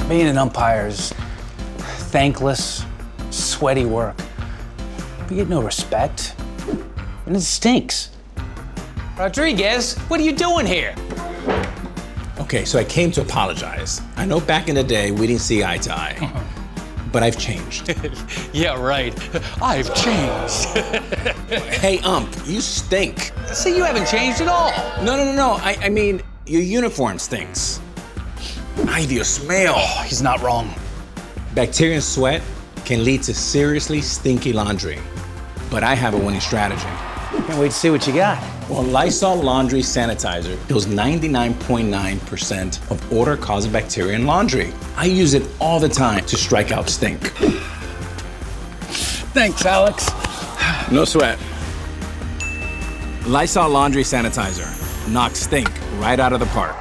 Being an umpire is thankless, sweaty work. We get no respect, and it stinks. Rodriguez, what are you doing here? Okay, so I came to apologize. I know back in the day we didn't see eye to eye, but I've changed. Yeah, right. I've changed. Hey, Ump, you stink. See, you haven't changed at all. No. I mean, your uniform stinks. Ivy, you smell. Oh, he's not wrong. Bacteria and sweat can lead to seriously stinky laundry, but I have a winning strategy. Can't wait to see what you got. Well, Lysol Laundry Sanitizer kills 99.9% of odor-causing bacteria in laundry. I use it all the time to strike out stink. Thanks, Alex. No sweat. Lysol Laundry Sanitizer knocks stink right out of the park.